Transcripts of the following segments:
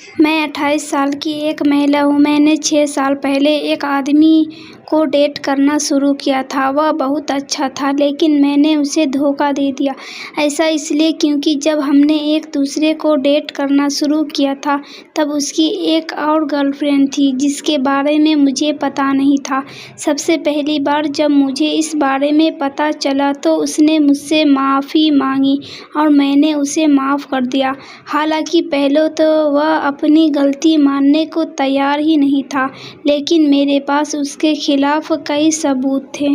मैं 28 साल की एक महिला हूँ। मैंने 6 साल पहले एक आदमी को डेट करना शुरू किया था। वह बहुत अच्छा था, लेकिन मैंने उसे धोखा दे दिया। ऐसा इसलिए क्योंकि जब हमने एक दूसरे को डेट करना शुरू किया था, तब उसकी एक और गर्लफ्रेंड थी, जिसके बारे में मुझे पता नहीं था। सबसे पहली बार जब मुझे इस बारे में पता चला तो उसने मुझसे माफ़ी मांगी और मैंने उसे माफ़ कर दिया। हालांकि पहले तो वह अपनी गलती मानने को तैयार ही नहीं था, लेकिन मेरे पास उसके खिलाफ कई सबूत थे।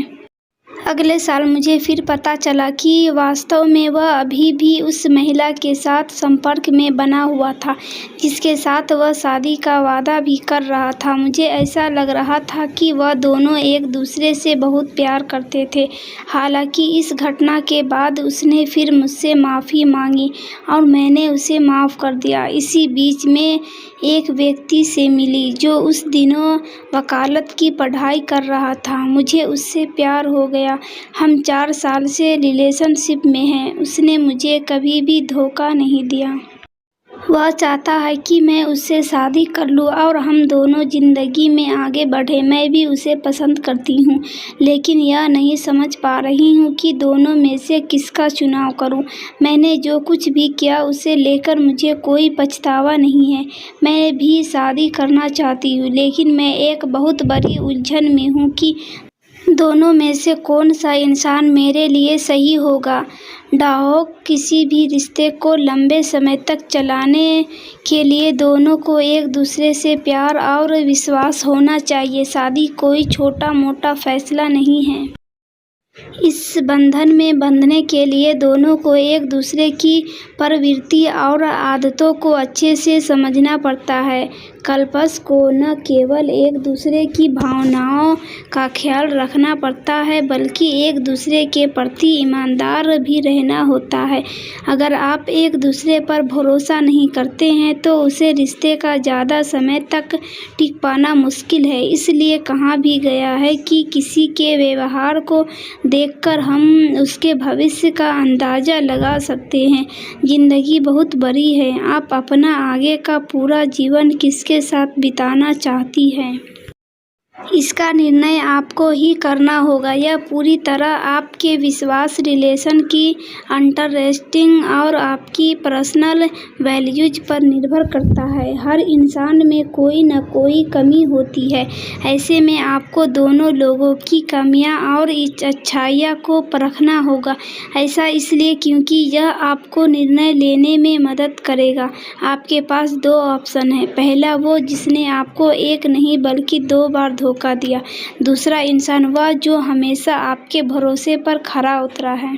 अगले साल मुझे फिर पता चला कि वास्तव में वह अभी भी उस महिला के साथ संपर्क में बना हुआ था, जिसके साथ वह शादी का वादा भी कर रहा था। मुझे ऐसा लग रहा था कि वह दोनों एक दूसरे से बहुत प्यार करते थे। हालांकि इस घटना के बाद उसने फिर मुझसे माफ़ी मांगी और मैंने उसे माफ़ कर दिया। इसी बीच में एक व्यक्ति से मिली जो उस दिनों वकालत की पढ़ाई कर रहा था। मुझे उससे प्यार हो गया। हम 4 साल से रिलेशनशिप में हैं। उसने मुझे कभी भी धोखा नहीं दिया। वह चाहता है कि मैं उससे शादी कर लूं और हम दोनों जिंदगी में आगे बढ़ें। मैं भी उसे पसंद करती हूं, लेकिन यह नहीं समझ पा रही हूं कि दोनों में से किसका चुनाव करूं। मैंने जो कुछ भी किया उसे लेकर मुझे कोई पछतावा नहीं है। मैं भी शादी करना चाहती हूं, लेकिन मैं एक बहुत बड़ी उलझन में हूं कि दोनों में से कौन सा इंसान मेरे लिए सही होगा। डाहोक किसी भी रिश्ते को लंबे समय तक चलाने के लिए दोनों को एक दूसरे से प्यार और विश्वास होना चाहिए। शादी कोई छोटा मोटा फैसला नहीं है। इस बंधन में बंधने के लिए दोनों को एक दूसरे की प्रवृत्ति और आदतों को अच्छे से समझना पड़ता है। कपल्स को न केवल एक दूसरे की भावनाओं का ख्याल रखना पड़ता है, बल्कि एक दूसरे के प्रति ईमानदार भी रहना होता है। अगर आप एक दूसरे पर भरोसा नहीं करते हैं तो उसे रिश्ते का ज़्यादा समय तक टिक पाना मुश्किल है। इसलिए कहा भी गया है कि किसी के व्यवहार को देखकर हम उसके भविष्य का अंदाज़ा लगा सकते हैं। जिंदगी बहुत बड़ी है। आप अपना आगे का पूरा जीवन किसके साथ बिताना चाहती हैं, इसका निर्णय आपको ही करना होगा। यह पूरी तरह आपके विश्वास, रिलेशन की अंडरस्टैंडिंग और आपकी पर्सनल वैल्यूज पर निर्भर करता है। हर इंसान में कोई न कोई कमी होती है। ऐसे में आपको दोनों लोगों की कमियां और अच्छाइयों को परखना होगा। ऐसा इसलिए क्योंकि यह आपको निर्णय लेने में मदद करेगा। आपके पास 2 ऑप्शन हैं। पहला, वो जिसने आपको एक नहीं बल्कि 2 बार धोखा दिया। दूसरा इंसान, वह जो हमेशा आपके भरोसे पर खरा उतरा है।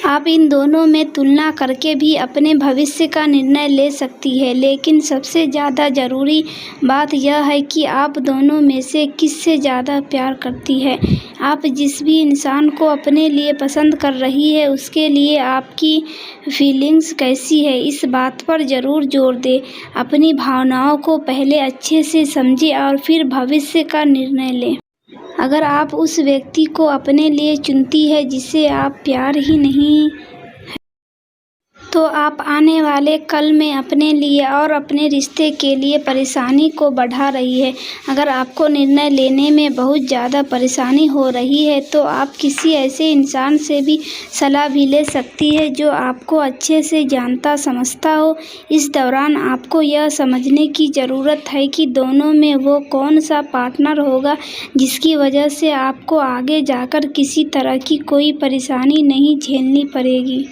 आप इन दोनों में तुलना करके भी अपने भविष्य का निर्णय ले सकती हैं, लेकिन सबसे ज़्यादा ज़रूरी बात यह है कि आप दोनों में से किससे ज़्यादा प्यार करती हैं। आप जिस भी इंसान को अपने लिए पसंद कर रही है, उसके लिए आपकी फीलिंग्स कैसी है, इस बात पर ज़रूर जोर दें। अपनी भावनाओं को पहले अच्छे से समझें और फिर भविष्य का निर्णय लें। अगर आप उस व्यक्ति को अपने लिए चुनती हैं जिसे आप प्यार ही नहीं, तो आप आने वाले कल में अपने लिए और अपने रिश्ते के लिए परेशानी को बढ़ा रही है। अगर आपको निर्णय लेने में बहुत ज़्यादा परेशानी हो रही है, तो आप किसी ऐसे इंसान से भी सलाह भी ले सकती है जो आपको अच्छे से जानता समझता हो। इस दौरान आपको यह समझने की ज़रूरत है कि दोनों में वो कौन सा पार्टनर होगा जिसकी वजह से आपको आगे जाकर किसी तरह की कोई परेशानी नहीं झेलनी पड़ेगी।